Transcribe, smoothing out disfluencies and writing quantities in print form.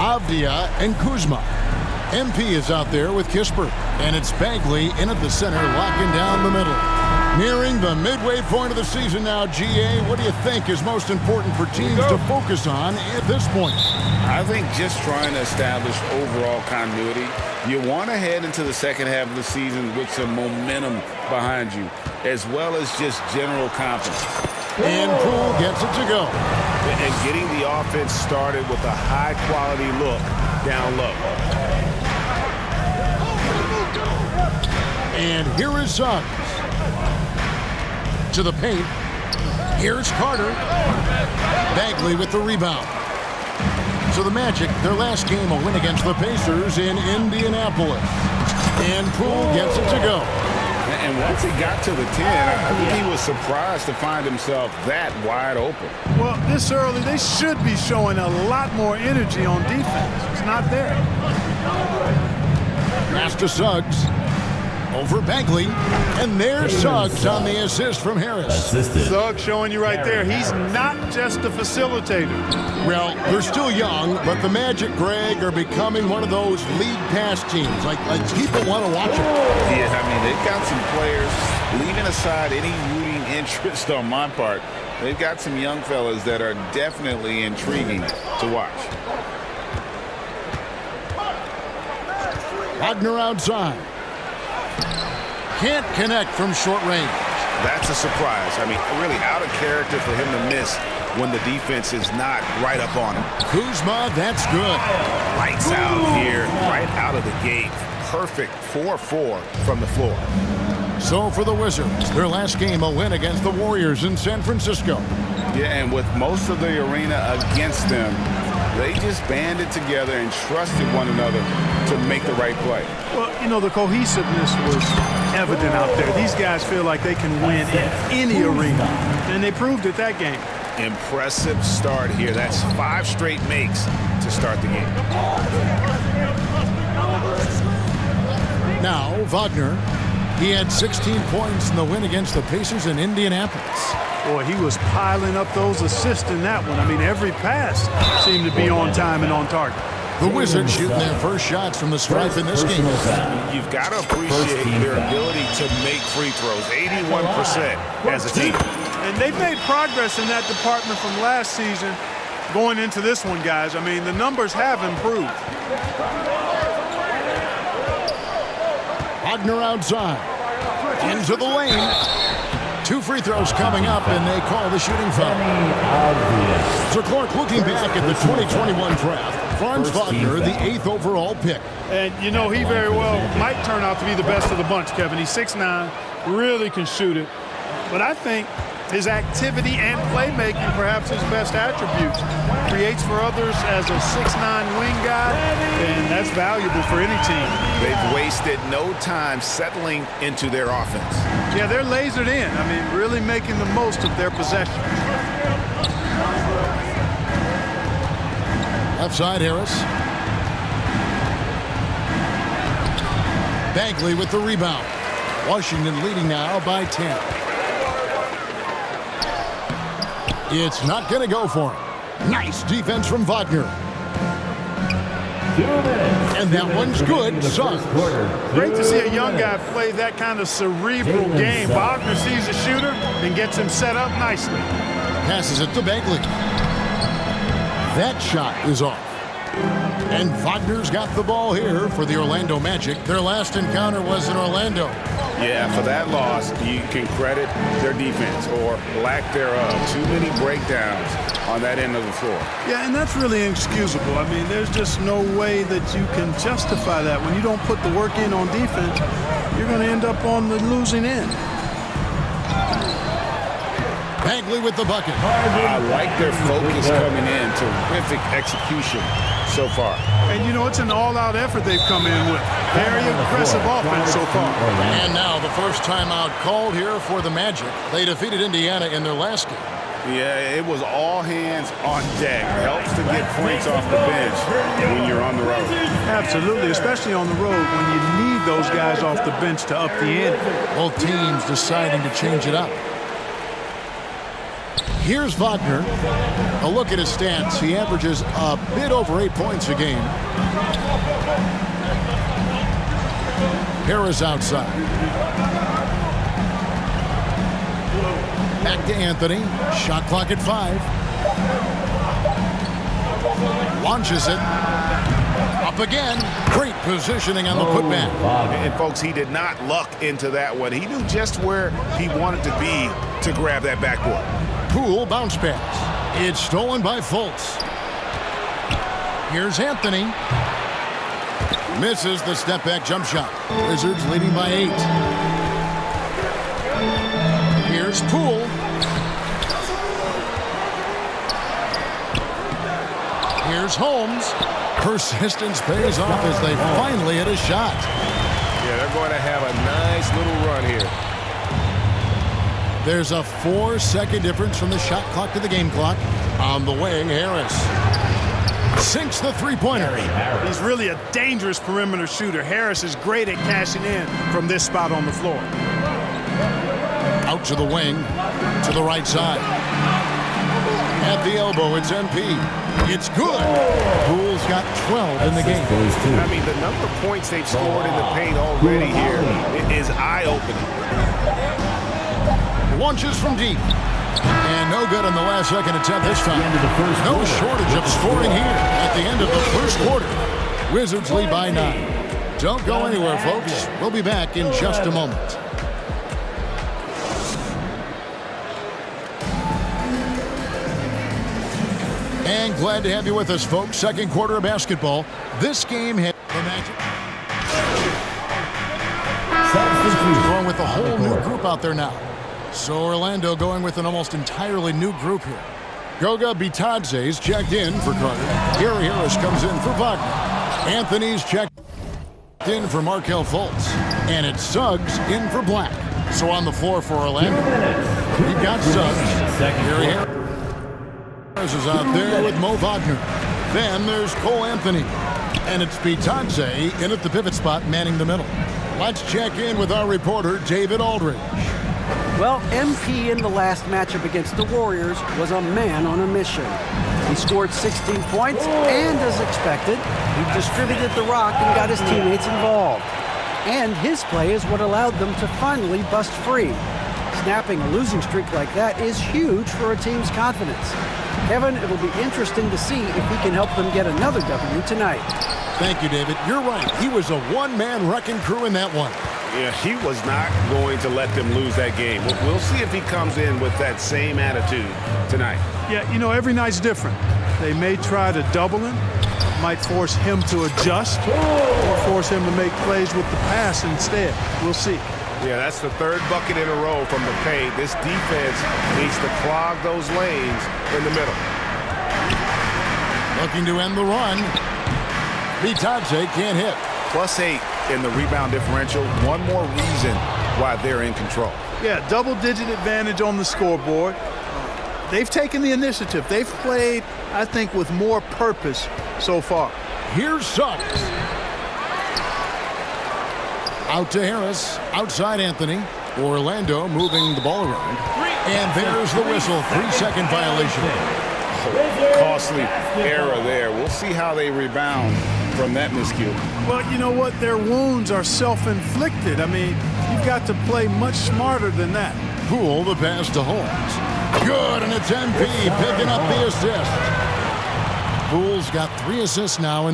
Avdia, and Kuzma. MP is out there with Kispert. And it's Bagley in at the center, locking down the middle. Nearing the midway point of the season now, GA, what do you think is most important for teams to focus on at this point? I think just trying to establish overall continuity. You want to head into the second half of the season with some momentum behind you, as well as just general confidence. And Poole gets it to go. And getting the offense started with a high-quality look down low. And here is Suggs. To the paint. Here's Carter. Bagley with the rebound. So the Magic, their last game, a win against the Pacers in Indianapolis. And Poole gets it to go. And once he got to the 10, I think he was surprised to find himself that wide open. Well, this early, they should be showing a lot more energy on defense. It's not there. Pass to Suggs. Over Bagley. And there's Suggs on the assist from Harris. Suggs showing you right there, he's not just a facilitator. Well, they're still young, but the Magic, Greg, are becoming one of those league pass teams. Like people want to watch it. Yeah, I mean, they've got some players, leaving aside any rooting interest on my part, they've got some young fellas that are definitely intriguing to watch. Wagner outside. Can't connect from short range. That's a surprise. I mean, really out of character for him to miss when the defense is not right up on him. Kuzma, that's good. Lights out here, right out of the gate. Perfect 4-4 from the floor. So for the Wizards, their last game, a win against the Warriors in San Francisco. Yeah, and with most of the arena against them, they just banded together and trusted one another to make the right play. Well, you know, the cohesiveness was evident out there. These guys feel like they can win in any arena, and they proved it that game. Impressive start here. That's 5 straight makes to start the game. Now, Wagner. He had 16 points in the win against the Pacers in Indianapolis. Boy, he was piling up those assists in that one. I mean, every pass seemed to be on time and on target. The Wizards shooting their first shots from the stripe in this game. You've got to appreciate their ability to make free throws, 81% as a team. And they've made progress in that department from last season going into this one, guys. I mean, the numbers have improved. Wagner outside. Into the lane. 2 free throws coming up, and they call the shooting foul. So Clark, looking back at the 2021 draft, Franz Wagner, the 8th overall pick. And, you know, he very well might turn out to be the best of the bunch, Kevin. He's 6'9", really can shoot it. But I think his activity and playmaking, perhaps his best attributes. Creates for others as a 6'9" wing guy, and that's valuable for any team. They've wasted no time settling into their offense. Yeah, they're lasered in. I mean, really making the most of their possessions. Left side, Harris. Bagley with the rebound. Washington leading now by 10. It's not going to go for him. Nice defense from Wagner. And that one's good. Suggs. Great to see a young guy play that kind of cerebral game. Wagner sees a shooter and gets him set up nicely. Passes it to Bagley. That shot is off. And Wagner's got the ball here for the Orlando Magic. Their last encounter was in Orlando. Yeah, for that loss, you can credit their defense or lack thereof. Too many breakdowns on that end of the floor. Yeah, and that's really inexcusable. I mean, there's just no way that you can justify that. When you don't put the work in on defense, you're going to end up on the losing end. Bagley with the bucket. I like their focus coming in. Terrific execution so far. And, you know, it's an all-out effort they've come in with. Very impressive offense so far. And now the first timeout called here for the Magic. They defeated Indiana in their last game. Yeah, it was all hands on deck. Helps to get points off the bench when you're on the road. Absolutely, especially on the road when you need those guys off the bench to up the ante. Both teams deciding to change it up. Here's Wagner. A look at his stats. He averages a bit over 8 points a game. Harris outside. Back to Anthony. Shot clock at 5. Launches it. Up again. Great positioning on the putback. And folks, he did not luck into that one. He knew just where he wanted to be to grab that backboard. Poole bounce pass. It's stolen by Fultz. Here's Anthony. Misses the step back jump shot. Wizards leading by 8. Here's Poole. Here's Holmes. Persistence pays off as they finally hit a shot. Yeah, they're going to have a nice little run here. There's a 4-second difference from the shot clock to the game clock. On the wing, Harris sinks the three-pointer. He's really a dangerous perimeter shooter. Harris is great at cashing in from this spot on the floor. Out to the wing, to the right side. At the elbow, it's MP. It's good. Poole's got 12 in the game. I mean, the number of points they've scored in the paint already here is eye-opening. Launches from deep. And no good on the last second attempt this time. No shortage of scoring here at the end of the first quarter. Wizards lead by 9. Don't go anywhere, folks. We'll be back in just a moment. And glad to have you with us, folks. Second quarter of basketball. This game had the Magic going with a whole new group out there now. So Orlando going with an almost entirely new group here. Goga Bitadze's checked in for Carter. Gary Harris comes in for Wagner. Anthony's checked in for Markelle Fultz. And it's Suggs in for Black. So on the floor for Orlando, we've got Suggs. Gary Harris is out there with Mo Wagner. Then there's Cole Anthony. And it's Bitadze in at the pivot spot, manning the middle. Let's check in with our reporter, David Aldridge. Well, MP in the last matchup against the Warriors was a man on a mission. He scored 16 points, and as expected, he distributed the rock and got his teammates involved. And his play is what allowed them to finally bust free. Snapping a losing streak like that is huge for a team's confidence. Kevin, it'll be interesting to see if he can help them get another W tonight. Thank you, David. You're right. He was a one-man wrecking crew in that one. Yeah, he was not going to let them lose that game. We'll see if he comes in with that same attitude tonight. Yeah, you know, every night's different. They may try to double him, might force him to adjust, or force him to make plays with the pass instead. We'll see. Yeah, that's the third bucket in a row from the paint. This defense needs to clog those lanes in the middle. Looking to end the run. Bitadze can't hit. +8 in the rebound differential. One more reason why they're in control. Yeah, double-digit advantage on the scoreboard. They've taken the initiative. They've played, I think, with more purpose so far. Here's Suggs. Out to Harris. Outside Anthony. Orlando moving the ball around. And there's the whistle. 3-second violation. Costly error there. We'll see how they rebound from that miscue. Well, you know what? Their wounds are self-inflicted. I mean, you've got to play much smarter than that. Poole the pass to Holmes. Good, and it's MP picking up the assist. Poole's got 3 assists now in the